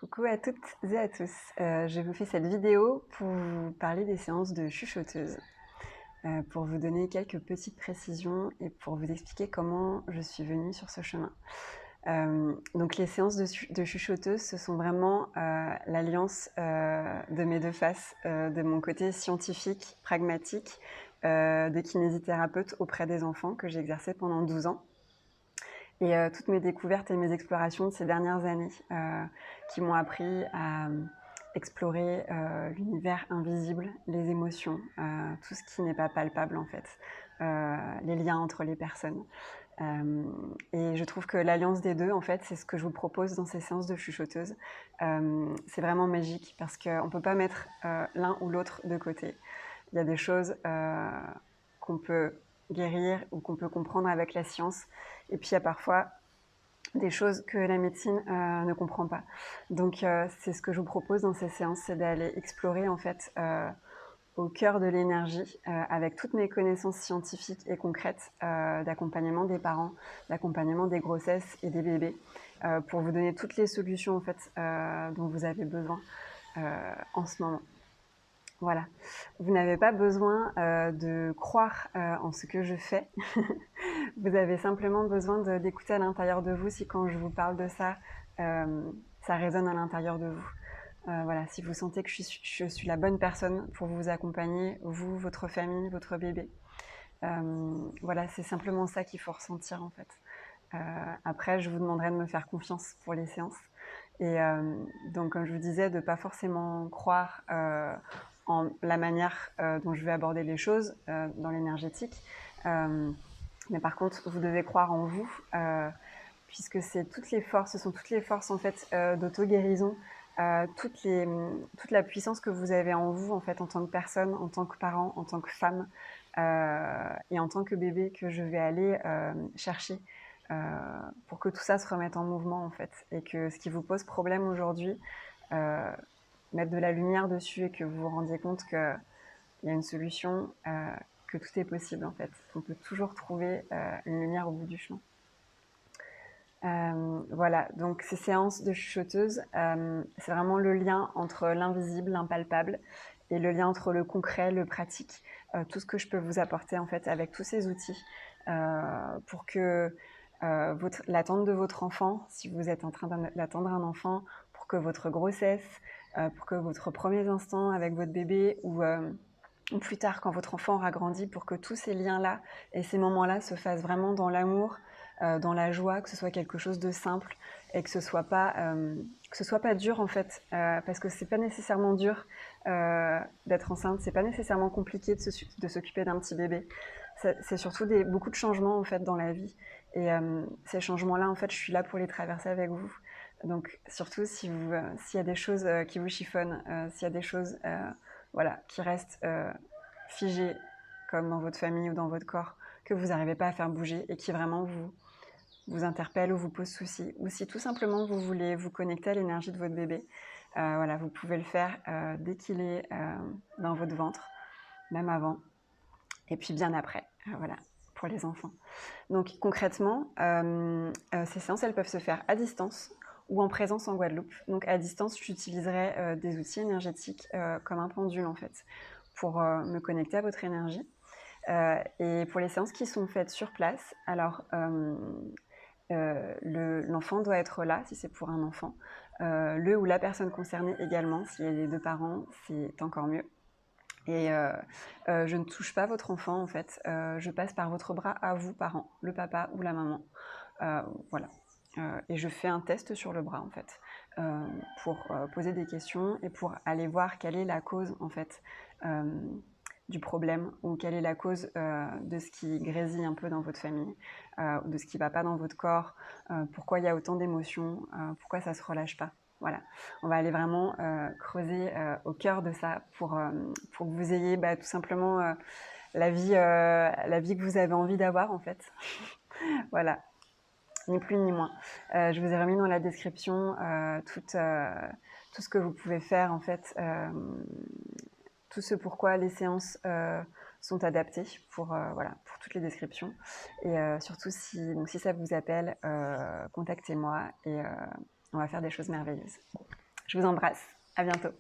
Coucou à toutes et à tous. Je vous fais cette vidéo pour vous parler des séances de chuchoteuse, pour vous donner quelques petites précisions et pour vous expliquer comment je suis venue sur ce chemin. Donc les séances de chuchoteuse, ce sont vraiment l'alliance de mes deux faces, de mon côté scientifique, pragmatique, de kinésithérapeute auprès des enfants que j'ai exercé pendant 12 ans. Et toutes mes découvertes et mes explorations de ces dernières années qui m'ont appris à explorer l'univers invisible, les émotions, tout ce qui n'est pas palpable en fait, les liens entre les personnes. Et je trouve que l'alliance des deux, en fait, c'est ce que je vous propose dans ces séances de chuchoteuse. C'est vraiment magique parce qu'on ne peut pas mettre l'un ou l'autre de côté. Il y a des choses qu'on peut guérir ou qu'on peut comprendre avec la science. Et puis il y a parfois des choses que la médecine ne comprend pas. Donc c'est ce que je vous propose dans ces séances, c'est d'aller explorer en fait au cœur de l'énergie, avec toutes mes connaissances scientifiques et concrètes d'accompagnement des parents, d'accompagnement des grossesses et des bébés, pour vous donner toutes les solutions en fait, dont vous avez besoin en ce moment. Voilà, vous n'avez pas besoin de croire en ce que je fais. Vous avez simplement besoin d'écouter à l'intérieur de vous si quand je vous parle de ça, ça résonne à l'intérieur de vous. Voilà, si vous sentez que je suis la bonne personne pour vous accompagner, vous, votre famille, votre bébé. Voilà, c'est simplement ça qu'il faut ressentir en fait. Après, je vous demanderai de me faire confiance pour les séances. Et donc, comme je vous disais, de ne pas forcément croire en la manière dont je vais aborder les choses dans l'énergétique. Mais par contre, vous devez croire en vous, puisque c'est toutes les forces, ce sont toutes les forces en fait d'auto-guérison, toute la puissance que vous avez en vous en fait en tant que personne, en tant que parent, en tant que femme et en tant que bébé que je vais aller chercher pour que tout ça se remette en mouvement en fait, et que ce qui vous pose problème aujourd'hui, mettre de la lumière dessus et que vous vous rendiez compte qu'il y a une solution, que tout est possible en fait. On peut toujours trouver une lumière au bout du chemin. Voilà, donc ces séances de chuchoteuse, c'est vraiment le lien entre l'invisible, l'impalpable, et le lien entre le concret, le pratique, tout ce que je peux vous apporter en fait avec tous ces outils pour que l'attente de votre enfant, si vous êtes en train d'attendre un enfant, pour que votre grossesse, pour que votre premiers instants avec votre bébé ou plus tard quand votre enfant aura grandi, pour que tous ces liens-là et ces moments-là se fassent vraiment dans l'amour, dans la joie, que ce soit quelque chose de simple et que ce soit pas dur en fait, parce que c'est pas nécessairement dur d'être enceinte, c'est pas nécessairement compliqué de s'occuper d'un petit bébé. C'est surtout beaucoup de changements en fait dans la vie, et ces changements-là en fait, je suis là pour les traverser avec vous. Donc surtout s'il y a des choses qui vous chiffonnent, s'il y a des choses voilà, qui restent figées comme dans votre famille ou dans votre corps, que vous n'arrivez pas à faire bouger et qui vraiment vous interpelle ou vous pose souci, ou si tout simplement vous voulez vous connecter à l'énergie de votre bébé, voilà, vous pouvez le faire dès qu'il est dans votre ventre, même avant, et puis bien après, voilà, pour les enfants. Donc concrètement, ces séances, elles peuvent se faire à distance ou en présence en Guadeloupe. Donc à distance, j'utiliserai des outils énergétiques comme un pendule en fait, pour me connecter à votre énergie. Et pour les séances qui sont faites sur place, alors l'enfant doit être là si c'est pour un enfant, le ou la personne concernée également, s'il y a les deux parents, c'est encore mieux. Et je ne touche pas votre enfant en fait, je passe par votre bras à vous, parents, le papa ou la maman, voilà. Et je fais un test sur le bras en fait, pour poser des questions et pour aller voir quelle est la cause en fait du problème, ou quelle est la cause de ce qui grésille un peu dans votre famille, de ce qui ne va pas dans votre corps, pourquoi il y a autant d'émotions, pourquoi ça ne se relâche pas. Voilà, on va aller vraiment creuser au cœur de ça pour que vous ayez tout simplement la vie que vous avez envie d'avoir en fait. Voilà, ni plus ni moins. Je vous ai remis dans la description tout ce que vous pouvez faire en fait, tout ce pourquoi les séances sont adaptées pour, voilà, pour toutes les descriptions. Et surtout, si ça vous appelle, contactez-moi et on va faire des choses merveilleuses. Je vous embrasse. À bientôt.